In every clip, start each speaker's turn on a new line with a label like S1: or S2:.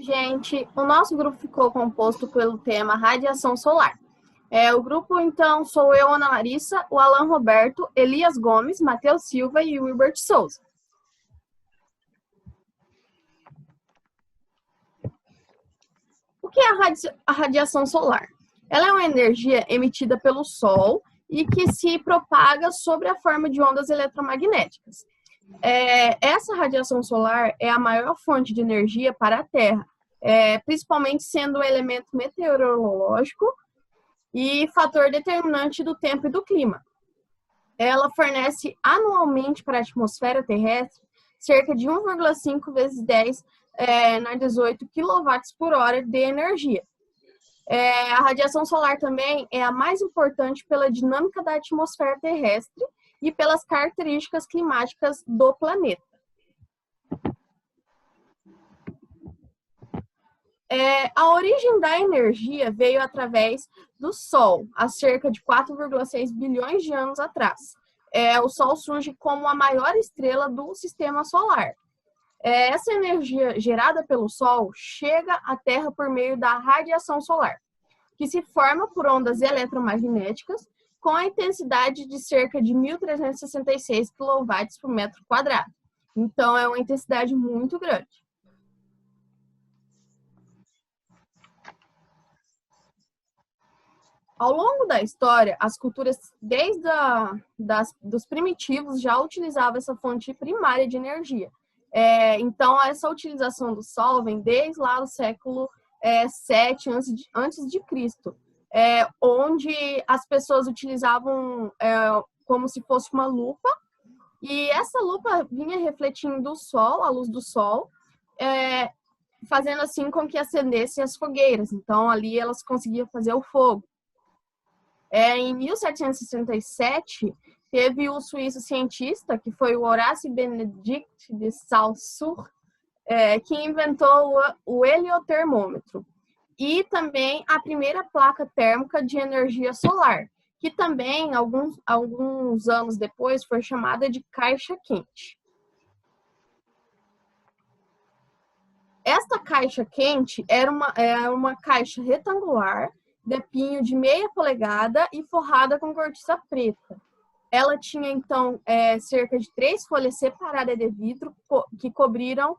S1: Gente, o nosso grupo ficou composto pelo tema radiação solar. O grupo, então, sou eu, Ana Larissa, o Alan Roberto, Elias Gomes, Matheus Silva e o Wilbert Souza. O que é a radiação solar? Ela é uma energia emitida pelo Sol e que se propaga sob a forma de ondas eletromagnéticas. Essa radiação solar é a maior fonte de energia para a Terra, principalmente sendo um elemento meteorológico e fator determinante do tempo e do clima. Ela fornece anualmente para a atmosfera terrestre cerca de 1,5 vezes 10 na 18 kWh de energia. A radiação solar também é a mais importante pela dinâmica da atmosfera terrestre e pelas características climáticas do planeta. A origem da energia veio através do Sol, há cerca de 4,6 bilhões de anos atrás. O Sol surge como a maior estrela do sistema solar. Essa energia gerada pelo Sol chega à Terra por meio da radiação solar, que se forma por ondas eletromagnéticas com a intensidade de cerca de 1.366 kW por metro quadrado. Então, é uma intensidade muito grande. Ao longo da história, as culturas, desde dos primitivos, já utilizavam essa fonte primária de energia. Então, essa utilização do Sol vem desde lá do século 7 antes de Cristo, onde as pessoas utilizavam como se fosse uma lupa, e essa lupa vinha refletindo o Sol, a luz do Sol, fazendo assim com que acendessem as fogueiras. Então, ali elas conseguiam fazer o fogo. Em 1767, teve o suíço cientista, que foi o Horace Benedict de Saussure, que inventou o heliotermômetro. E também a primeira placa térmica de energia solar, que também, alguns anos depois, foi chamada de caixa quente. Esta caixa quente era uma caixa retangular, de pinho de meia polegada e forrada com cortiça preta. Ela tinha, então, cerca de 3 folhas separadas de vidro que cobriram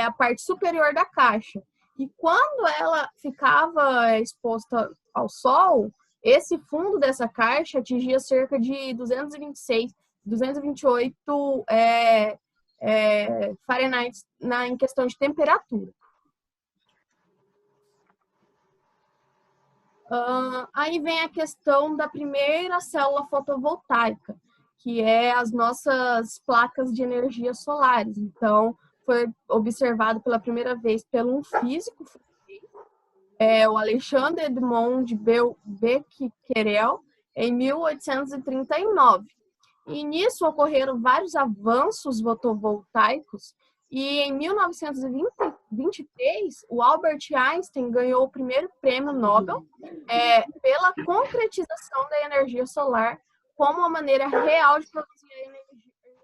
S1: a parte superior da caixa. E quando ela ficava exposta ao sol, esse fundo dessa caixa atingia cerca de 228 Fahrenheit em questão de temperatura. Aí vem a questão da primeira célula fotovoltaica, que é as nossas placas de energia solares. Então, foi observado pela primeira vez por um físico, o Alexandre Edmond Becquerel, em 1839. E nisso ocorreram vários avanços fotovoltaicos, e em 1923, o Albert Einstein ganhou o primeiro prêmio Nobel pela concretização da energia solar como uma maneira real de produzir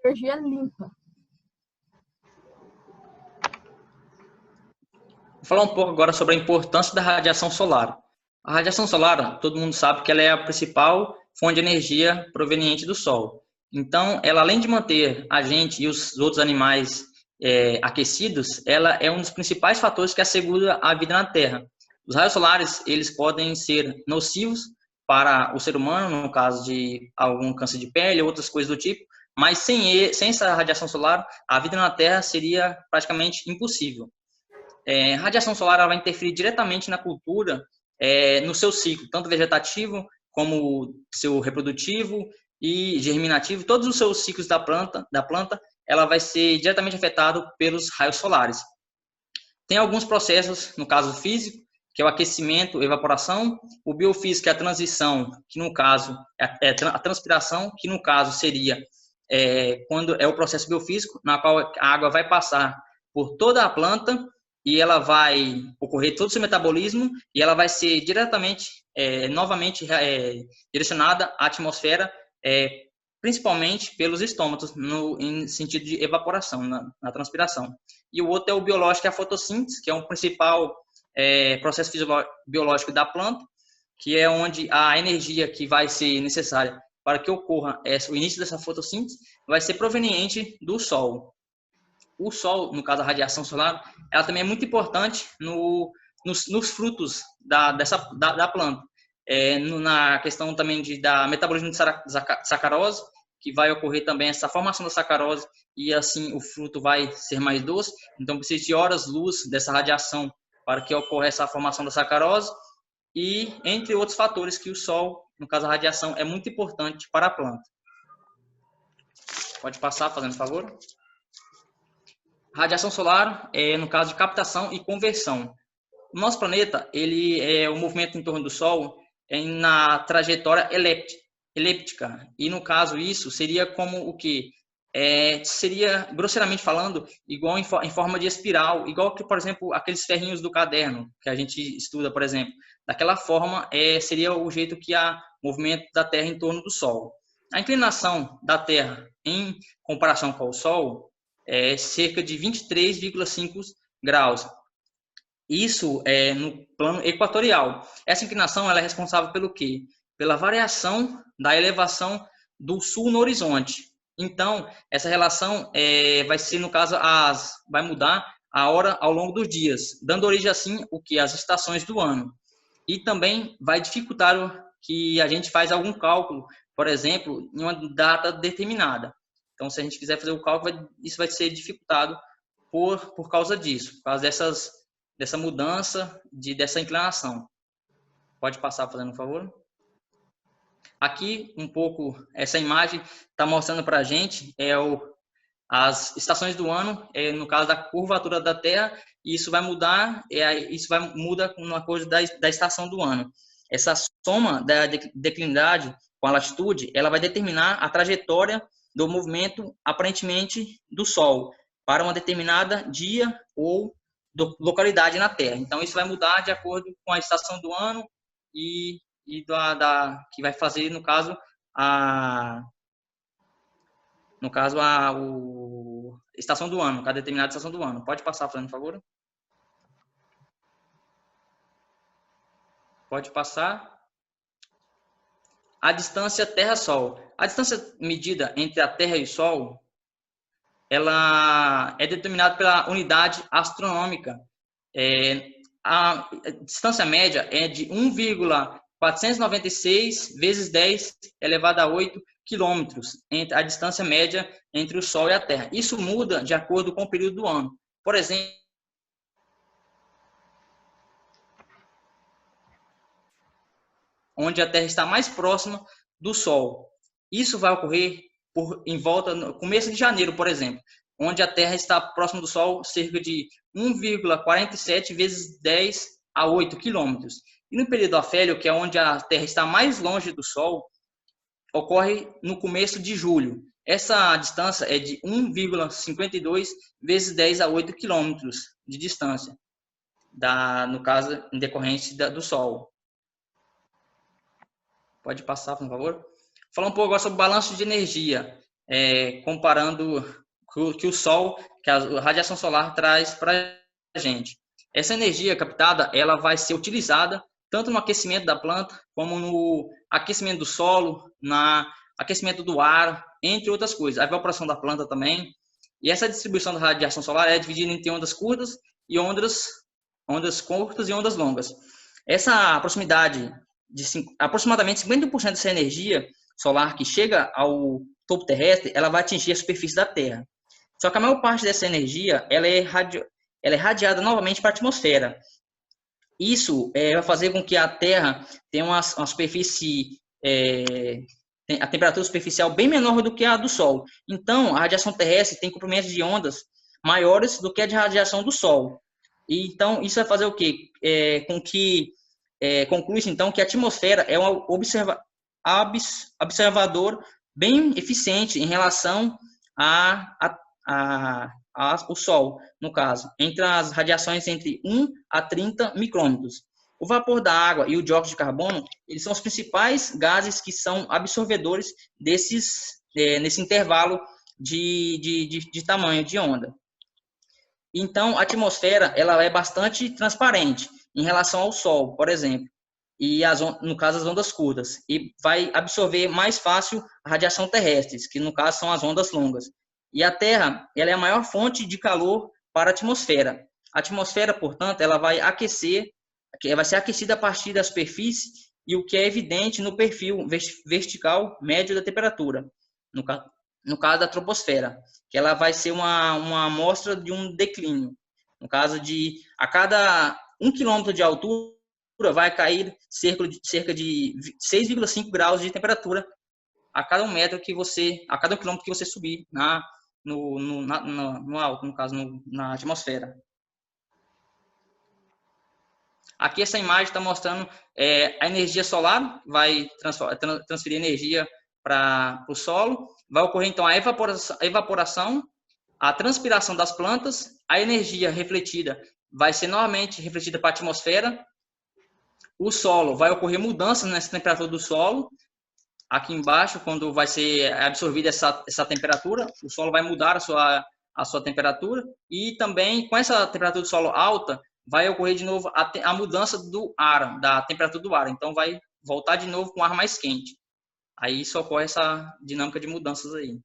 S1: energia limpa.
S2: Vou falar um pouco agora sobre a importância da radiação solar. A radiação solar, todo mundo sabe que ela é a principal fonte de energia proveniente do Sol. Então, ela, além de manter a gente e os outros animais aquecidos, ela é um dos principais fatores que assegura a vida na Terra. Os raios solares, eles podem ser nocivos para o ser humano, no caso de algum câncer de pele, outras coisas do tipo, mas sem essa radiação solar, a vida na Terra seria praticamente impossível. A radiação solar ela vai interferir diretamente na cultura, no seu ciclo, tanto vegetativo como seu reprodutivo e germinativo, todos os seus ciclos da planta, ela vai ser diretamente afetado pelos raios solares. Tem alguns processos, no caso físico, que é o aquecimento, evaporação, o biofísico, que é a transição, que no caso é a transpiração, que no caso seria quando é o processo biofísico, na qual a água vai passar por toda a planta e ela vai ocorrer todo o seu metabolismo e ela vai ser diretamente, novamente direcionada à atmosfera, principalmente pelos estômatos, em sentido de evaporação, na transpiração. e o outro é o biológico, que é a fotossíntese, que é um principal processo biológico da planta, que é onde a energia que vai ser necessária para que ocorra o início dessa fotossíntese vai ser proveniente do Sol. O Sol, no caso a radiação solar, ela também é muito importante nos frutos da planta. Na questão também da metabolismo de sacarose, que vai ocorrer também essa formação da sacarose e assim o fruto vai ser mais doce. Então precisa de horas-luz dessa radiação para que ocorra essa formação da sacarose e entre outros fatores que o Sol, no caso a radiação, é muito importante para a planta. Pode passar, fazendo favor. Radiação solar no caso de captação e conversão. O nosso planeta, o movimento em torno do Sol na trajetória elíptica. E no caso isso seria como o que? Seria, grosseiramente falando, igual em forma de espiral, igual que, por exemplo, aqueles ferrinhos do caderno que a gente estuda, por exemplo. Daquela forma, seria o jeito que há movimento da Terra em torno do Sol. A inclinação da Terra em comparação com o Sol é cerca de 23,5 graus. Isso é no plano equatorial. Essa inclinação ela é responsável pelo quê? Pela variação da elevação do Sul no horizonte. Então, essa relação vai ser, no caso, vai mudar a hora ao longo dos dias, dando origem, assim, as estações do ano. E também vai dificultar que a gente faz algum cálculo, por exemplo, em uma data determinada. Então, se a gente quiser fazer o cálculo, isso vai ser dificultado por causa disso, por causa dessa mudança, dessa inclinação. Pode passar, fazendo um favor. Aqui, um pouco, essa imagem está mostrando para a gente as estações do ano, no caso da curvatura da Terra, e isso vai mudar, muda na coisa da estação do ano. Essa soma da declinidade com a latitude, ela vai determinar a trajetória do movimento, aparentemente, do Sol, para uma determinada dia ou localidade na Terra. Então, isso vai mudar de acordo com a estação do ano que vai fazer, no caso, a estação do ano, cada determinada estação do ano. Pode passar, fazendo favor. Pode passar. A distância Terra-Sol. A distância medida entre a Terra e o Sol, ela é determinada pela unidade astronômica. A distância média é de 1,496 vezes 10 elevado a 8 quilômetros, a distância média entre o Sol e a Terra. Isso muda de acordo com o período do ano. Por exemplo, onde a Terra está mais próxima do Sol. Isso vai ocorrer no começo de janeiro, por exemplo, onde a Terra está próxima do Sol cerca de 1,47 vezes 10 a 8 quilômetros. E no período afélio, que é onde a Terra está mais longe do Sol, ocorre no começo de julho. Essa distância é de 1,52 vezes 10 a 8 quilômetros de distância, no caso, em decorrência do Sol. Pode passar, por favor. Falar um pouco agora sobre o balanço de energia, comparando que o Sol, que a radiação solar traz para a gente. Essa energia captada, ela vai ser utilizada tanto no aquecimento da planta, como no aquecimento do solo, no aquecimento do ar, entre outras coisas. A evaporação da planta também. E essa distribuição da radiação solar é dividida entre ondas curtas e ondas curtas e ondas longas. Essa proximidade de aproximadamente 50% dessa energia solar que chega ao topo terrestre, ela vai atingir a superfície da Terra. Só que a maior parte dessa energia ela é radiada novamente para a atmosfera. Isso vai fazer com que a Terra tenha uma superfície, a temperatura superficial bem menor do que a do Sol. Então, a radiação terrestre tem comprimentos de ondas maiores do que a de radiação do Sol. E, então, isso vai fazer o quê? Com que conclui-se, então, que a atmosfera é um observador bem eficiente em relação ao Sol, no caso, entre as radiações entre 1 a 30 micrômetros. O vapor da água e o dióxido de carbono, eles são os principais gases que são absorvedores nesse intervalo de tamanho de onda. Então, a atmosfera ela é bastante transparente em relação ao Sol, por exemplo, e no caso as ondas curtas, e vai absorver mais fácil a radiação terrestre, que no caso são as ondas longas. E a Terra ela é a maior fonte de calor para a atmosfera. A atmosfera, portanto, ela vai ser aquecida a partir da superfície e o que é evidente no perfil vertical médio da temperatura, no caso da troposfera, que ela vai ser uma amostra de um declínio. No caso de, a cada 1 km de altura, vai cair cerca de 6,5 graus de temperatura a cada 1 quilômetro que você subir no alto, no caso, na atmosfera. Aqui essa imagem está mostrando a energia solar, vai transferir energia para o solo, vai ocorrer então a evaporação, a transpiração das plantas, a energia refletida vai ser novamente refletida para a atmosfera, o solo vai ocorrer mudanças nessa temperatura do solo, aqui embaixo, quando vai ser absorvida essa temperatura, o solo vai mudar a sua temperatura, e também com essa temperatura do solo alta, vai ocorrer de novo a mudança do ar, da temperatura do ar. Então, vai voltar de novo com ar mais quente. Aí só ocorre essa dinâmica de mudanças aí.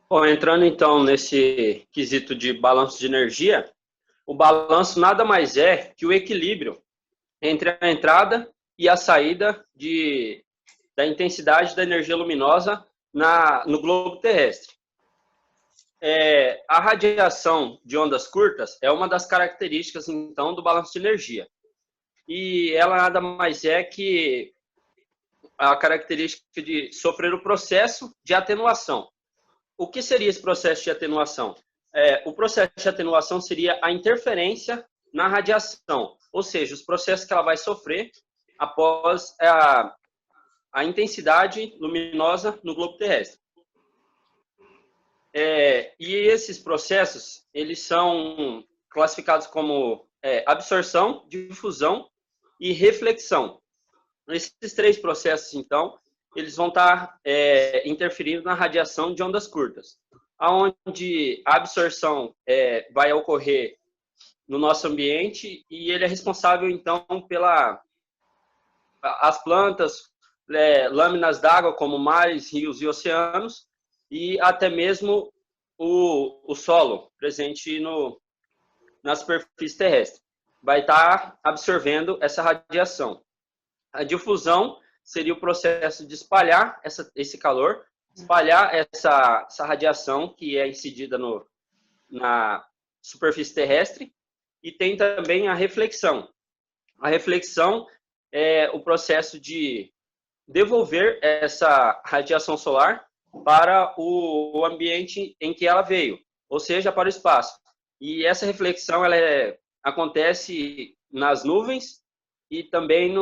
S3: Bom, entrando então nesse quesito de balanço de energia, o balanço nada mais é que o equilíbrio entre a entrada e a saída da intensidade da energia luminosa no globo terrestre. A radiação de ondas curtas é uma das características, então, do balanço de energia. E ela nada mais é que a característica de sofrer o processo de atenuação. O que seria esse processo de atenuação? O processo de atenuação seria a interferência na radiação, ou seja, os processos que ela vai sofrer após a intensidade luminosa no globo terrestre. E esses processos, eles são classificados como absorção, difusão e reflexão. Esses 3 processos, então, eles vão estar interferindo na radiação de ondas curtas, onde a absorção vai ocorrer no nosso ambiente e ele é responsável, então, as plantas, lâminas d'água, como mares, rios e oceanos, e até mesmo o solo presente na superfície terrestre. Vai estar absorvendo essa radiação. A difusão seria o processo de espalhar esse calor, espalhar essa radiação que é incidida na superfície terrestre, e tem também a reflexão. A reflexão é o processo de devolver essa radiação solar para o ambiente em que ela veio, ou seja, para o espaço. E essa reflexão ela acontece nas nuvens e também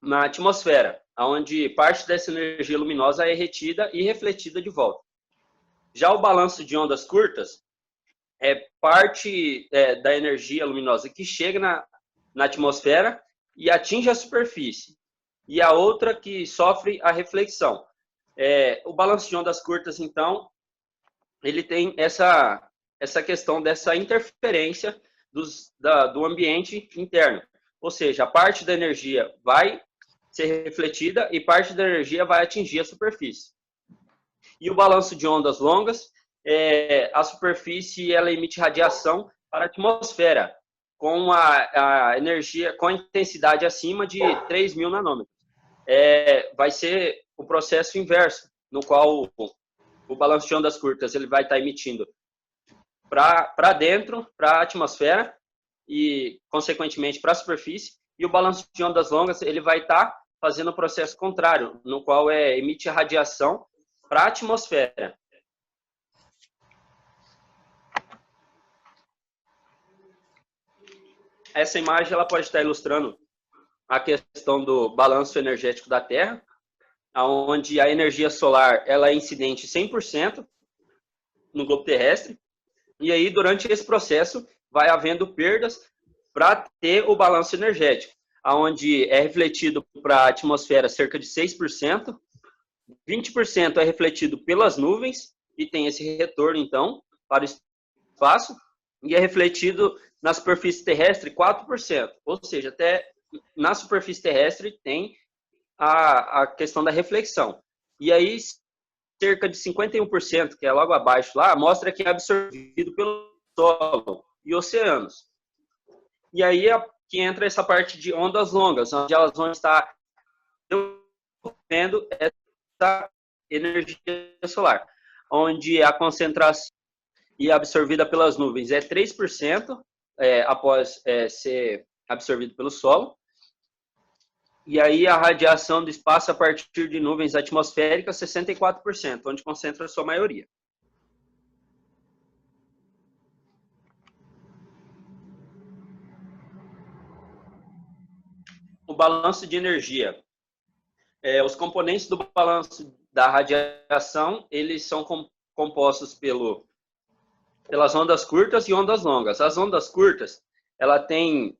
S3: na atmosfera, onde parte dessa energia luminosa é retida e refletida de volta. Já o balanço de ondas curtas é parte da energia luminosa que chega na atmosfera e atinge a superfície, e a outra que sofre a reflexão. O balanço de ondas curtas, então, ele tem essa questão dessa interferência do ambiente interno. Ou seja, a parte da energia vai ser refletida e parte da energia vai atingir a superfície. E o balanço de ondas longas, a superfície ela emite radiação para a atmosfera com a energia, com a intensidade acima de 3.000 nanômetros. Vai ser o processo inverso, no qual o balanço de ondas curtas ele vai estar emitindo para dentro, para a atmosfera e, consequentemente, para a superfície, e o balanço de ondas longas ele vai estar fazendo o processo contrário, no qual emite a radiação para a atmosfera. Essa imagem ela pode estar ilustrando a questão do balanço energético da Terra, onde a energia solar ela é incidente 100% no globo terrestre, e aí durante esse processo vai havendo perdas para ter o balanço energético, onde é refletido para a atmosfera cerca de 6%, 20% é refletido pelas nuvens, e tem esse retorno, então, para o espaço, e é refletido na superfície terrestre 4%. Ou seja, até na superfície terrestre tem a questão da reflexão. E aí, cerca de 51%, que é logo abaixo lá, mostra que é absorvido pelo solo e oceanos. E aí é que entra essa parte de ondas longas, onde elas vão estar desenvolvendo essa energia solar, onde a concentração e absorvida pelas nuvens é 3% após ser absorvido pelo solo. E aí a radiação do espaço a partir de nuvens atmosféricas, 64%, onde concentra a sua maioria. O balanço de energia. Os componentes do balanço da radiação, eles são compostos pelas ondas curtas e ondas longas. As ondas curtas, ela tem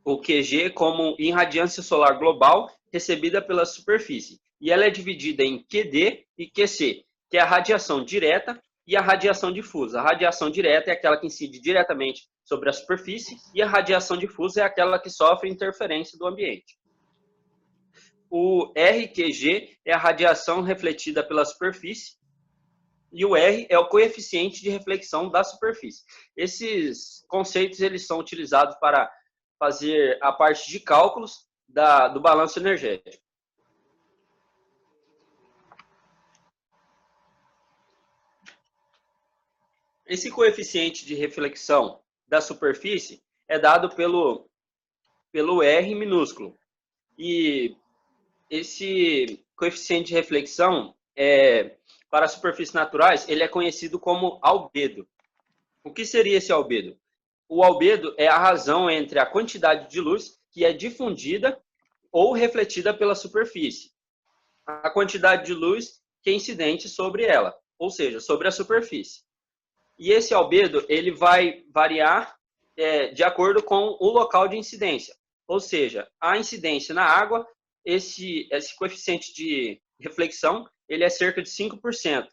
S3: o QG como irradiância solar global recebida pela superfície. E ela é dividida em QD e QC, que é a radiação direta e a radiação difusa. A radiação direta é aquela que incide diretamente sobre a superfície e a radiação difusa é aquela que sofre interferência do ambiente. O RQG é a radiação refletida pela superfície e o R é o coeficiente de reflexão da superfície. Esses conceitos eles são utilizados para fazer a parte de cálculos do balanço energético. Esse coeficiente de reflexão da superfície é dado pelo R minúsculo. E esse coeficiente de reflexão, para superfícies naturais, ele é conhecido como albedo. O que seria esse albedo? O albedo é a razão entre a quantidade de luz que é difundida ou refletida pela superfície, a quantidade de luz que é incidente sobre ela, ou seja, sobre a superfície. E esse albedo ele vai variar de acordo com o local de incidência, ou seja, a incidência na água, esse coeficiente de reflexão ele é cerca de 5%,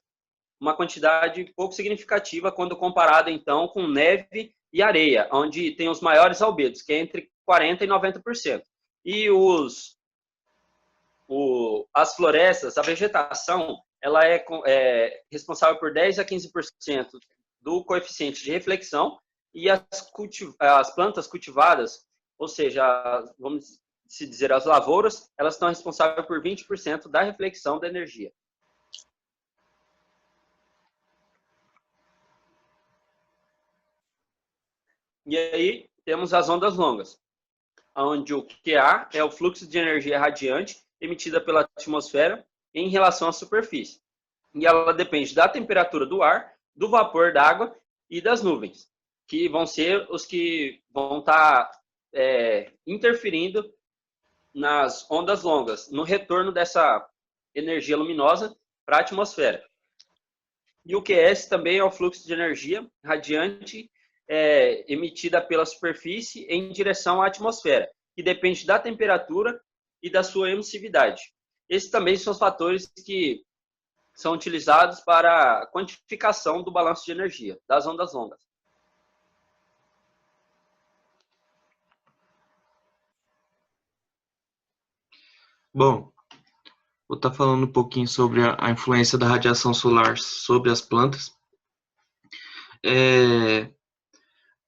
S3: uma quantidade pouco significativa quando comparado então com neve e areia, onde tem os maiores albedos, que é entre 40% e 90%. E as florestas, a vegetação, ela é responsável por 10% a 15% do coeficiente de reflexão, e as plantas cultivadas, ou seja, vamos se dizer, as lavouras, elas estão responsáveis por 20% da reflexão da energia. E aí temos as ondas longas, onde o QA é o fluxo de energia radiante emitida pela atmosfera em relação à superfície. E ela depende da temperatura do ar, do vapor d'água e das nuvens, que vão ser os que vão estar interferindo nas ondas longas, no retorno dessa energia luminosa para a atmosfera. E o QS também é o fluxo de energia radiante emitida pela superfície em direção à atmosfera, que depende da temperatura e da sua emissividade. Esses também são os fatores que são utilizados para a quantificação do balanço de energia das ondas longas.
S4: Bom, vou estar falando um pouquinho sobre a influência da radiação solar sobre as plantas.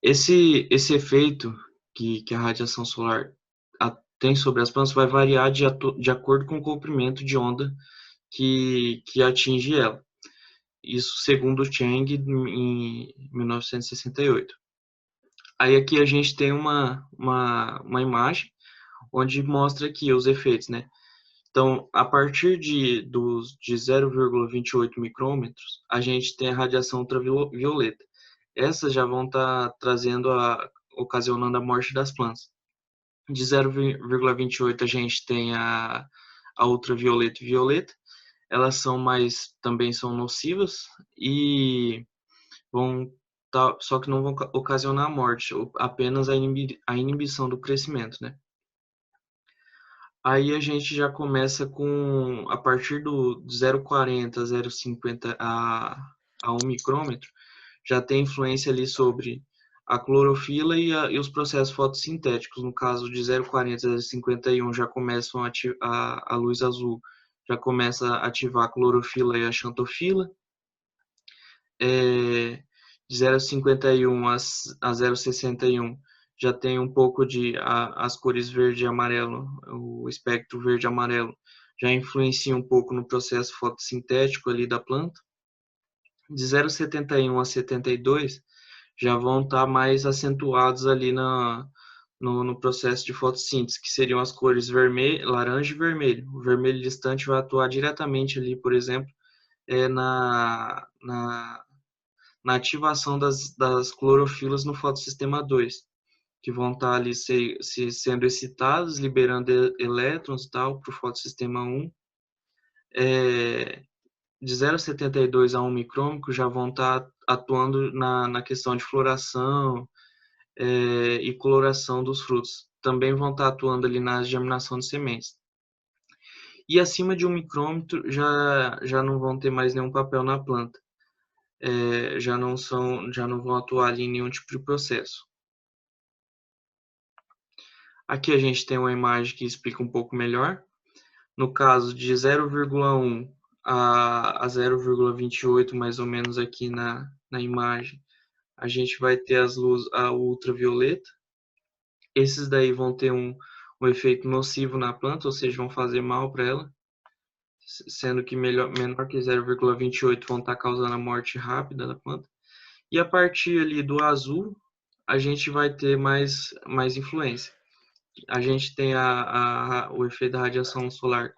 S4: Esse efeito que a radiação solar tem sobre as plantas vai variar de acordo com o comprimento de onda que atinge ela. Isso segundo Chang em 1968. Aí aqui a gente tem uma imagem onde mostra aqui os efeitos, né? Então, a partir de 0,28 micrômetros, a gente tem a radiação ultravioleta. Essas já vão estar ocasionando a morte das plantas. De 0,28 a gente tem a ultravioleta e violeta. Elas também são nocivas e só que não vão ocasionar a morte, apenas a inibição do crescimento, né? Aí a gente já começa com, a partir do 0,40, 0,50 a 1 micrômetro, já tem influência ali sobre a clorofila e os processos fotossintéticos. No caso de 0,40 a 0,51 já começam a luz azul, já começa a ativar a clorofila e a xantofila. De 0,51 a 0,61 já tem um pouco de as cores verde e amarelo, o espectro verde e amarelo já influencia um pouco no processo fotossintético ali da planta. De 0,71 a 72 já vão estar mais acentuados ali no processo de fotossíntese, que seriam as cores vermelho, laranja e vermelho. O vermelho distante vai atuar diretamente ali, por exemplo, na ativação das clorofilas no fotossistema 2, que vão estar ali sendo excitados, liberando elétrons para o fotossistema 1. De 0,72 a 1 micrômetro já vão estar atuando na questão de floração e coloração dos frutos. Também vão estar atuando ali na germinação de sementes. E acima de 1 micrômetro já não vão ter mais nenhum papel na planta. Já não vão atuar ali em nenhum tipo de processo. Aqui a gente tem uma imagem que explica um pouco melhor. No caso de 0,1 a 0,28, mais ou menos aqui na imagem, a gente vai ter as luzes a ultravioleta. Esses daí vão ter um efeito nocivo na planta, ou seja, vão fazer mal para ela, sendo que menor que 0,28 vão estar causando a morte rápida da planta. E a partir ali do azul, a gente vai ter mais influência. A gente tem o efeito da radiação solar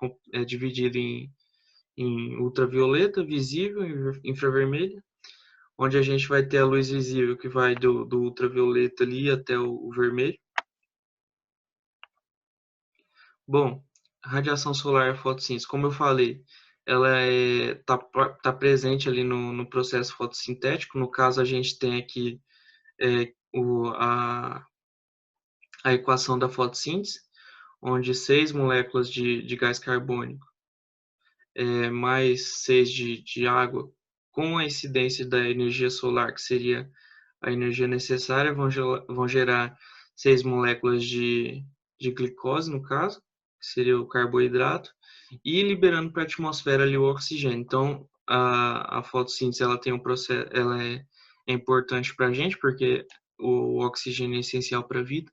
S4: dividido em ultravioleta, visível e infravermelha, onde a gente vai ter a luz visível que vai do ultravioleta ali até o vermelho. Bom, a radiação solar e a fotossíntese, como eu falei, ela tá presente ali no processo fotossintético. No caso, a gente tem aqui a equação da fotossíntese, onde 6 moléculas de gás carbônico mais 6 de água, com a incidência da energia solar, que seria a energia necessária, vão gerar 6 moléculas de glicose, no caso, que seria o carboidrato, e liberando para a atmosfera ali o oxigênio. Então, a fotossíntese ela tem um processo, ela é importante para a gente, porque o oxigênio é essencial para a vida,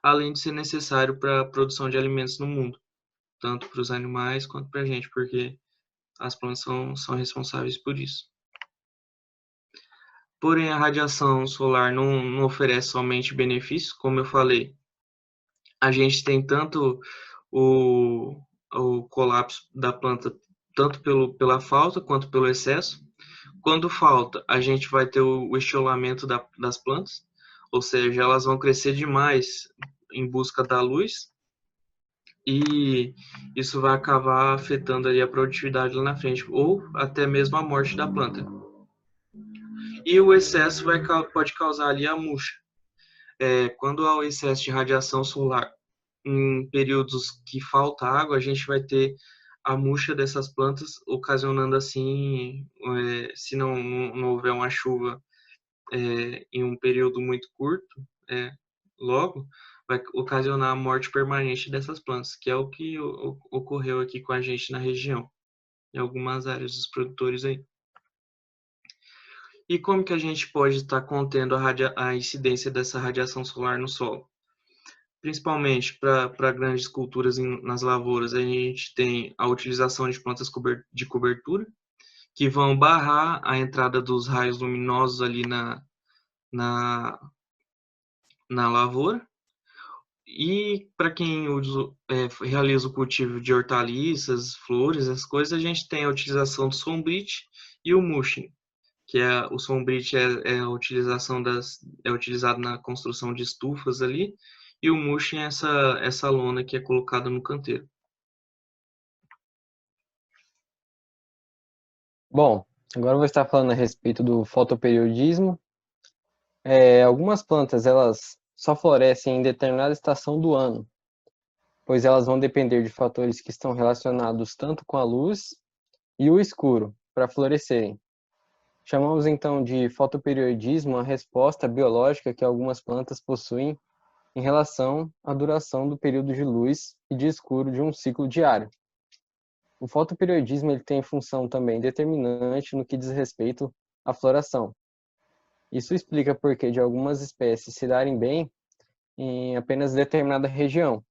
S4: além de ser necessário para a produção de alimentos no mundo, tanto para os animais quanto para a gente, porque as plantas são responsáveis por isso. Porém, a radiação solar não oferece somente benefícios, como eu falei. A gente tem tanto o colapso da planta, tanto pela falta quanto pelo excesso. Quando falta, a gente vai ter o estiolamento das plantas, ou seja, elas vão crescer demais em busca da luz, e isso vai acabar afetando ali a produtividade lá na frente, ou até mesmo a morte da planta. E o excesso pode causar ali a murcha. Quando há o excesso de radiação solar em períodos que falta água, a gente vai ter a murcha dessas plantas, ocasionando assim, se não houver uma chuva em um período muito curto, logo, vai ocasionar a morte permanente dessas plantas, que é o que ocorreu aqui com a gente na região, em algumas áreas dos produtores aí. E como que a gente pode estar contendo a incidência dessa radiação solar no solo? Principalmente para grandes culturas nas lavouras, a gente tem a utilização de plantas de cobertura, que vão barrar a entrada dos raios luminosos ali na lavoura. E para quem realiza o cultivo de hortaliças, flores, essas coisas, a gente tem a utilização do sombrite e o mulching, que o sombrite a utilização é utilizado na construção de estufas ali, e o mulching é essa lona que é colocada no canteiro.
S5: Bom, agora eu vou estar falando a respeito do fotoperiodismo. Algumas plantas, elas só florescem em determinada estação do ano. pois elas vão depender de fatores que estão relacionados tanto com a luz e o escuro para florescerem. Chamamos então de fotoperiodismo a resposta biológica que algumas plantas possuem em relação à duração do período de luz e de escuro de um ciclo diário. O fotoperiodismo ele tem função também determinante no que diz respeito à floração. Isso explica por que de algumas espécies se darem bem em apenas determinada região,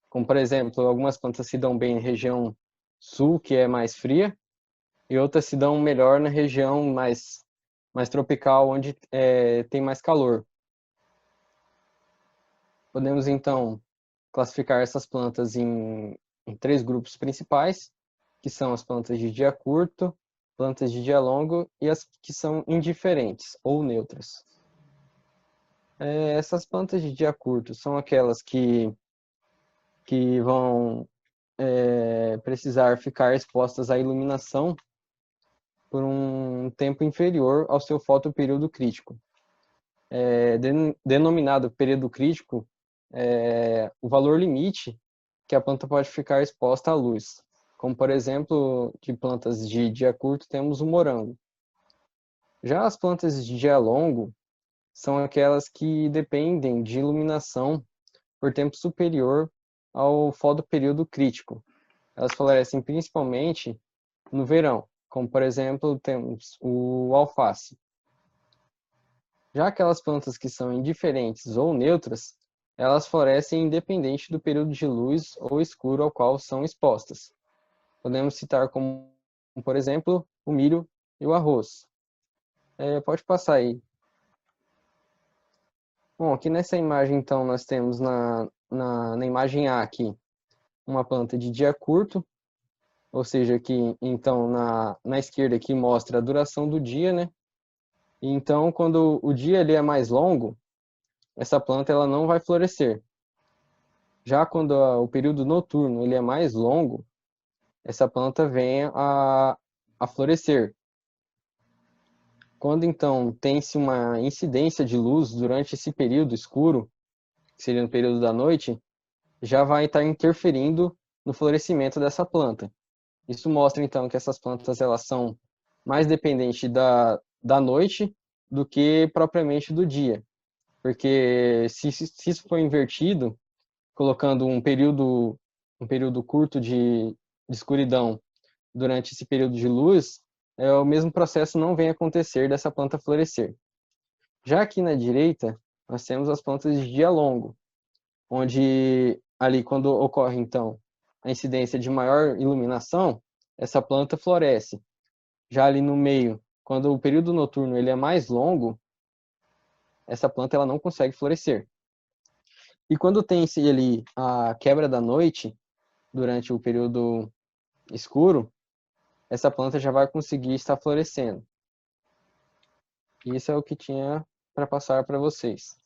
S5: como por exemplo, algumas plantas se dão bem em região sul, que é mais fria, e outras se dão melhor na região mais tropical, onde tem mais calor. Podemos então classificar essas plantas em 3 grupos principais, que são as plantas de dia curto, plantas de dia longo e as que são indiferentes ou neutras. Essas plantas de dia curto são aquelas que vão precisar ficar expostas à iluminação por um tempo inferior ao seu fotoperíodo crítico. Denominado período crítico, o valor limite que a planta pode ficar exposta à luz. Como, por exemplo, de plantas de dia curto, temos o morango. Já as plantas de dia longo são aquelas que dependem de iluminação por tempo superior ao fotoperíodo crítico. Elas florescem principalmente no verão, como, por exemplo, temos o alface. Já aquelas plantas que são indiferentes ou neutras, elas florescem independente do período de luz ou escuro ao qual são expostas. Podemos citar como, por exemplo, o milho e o arroz. Pode passar aí. Bom, aqui nessa imagem, então, nós temos na imagem A aqui, uma planta de dia curto, ou seja, aqui, então, na esquerda aqui mostra a duração do dia, né? E, então, quando o dia ele é mais longo, essa planta ela não vai florescer. Já quando o período noturno ele é mais longo, essa planta vem a florescer. Quando então tem-se uma incidência de luz durante esse período escuro, que seria no período da noite, já vai estar interferindo no florescimento dessa planta. Isso mostra então que essas plantas elas são mais dependentes da noite do que propriamente do dia. Porque se isso for invertido, colocando um período curto de escuridão durante esse período de luz, o mesmo processo não vem acontecer dessa planta florescer. Já aqui na direita, nós temos as plantas de dia longo, onde ali quando ocorre então a incidência de maior iluminação, essa planta floresce. Já ali no meio, quando o período noturno ele é mais longo, essa planta ela não consegue florescer. E quando tem-se ali a quebra da noite, durante o período escuro, essa planta já vai conseguir estar florescendo. Isso é o que tinha para passar para vocês.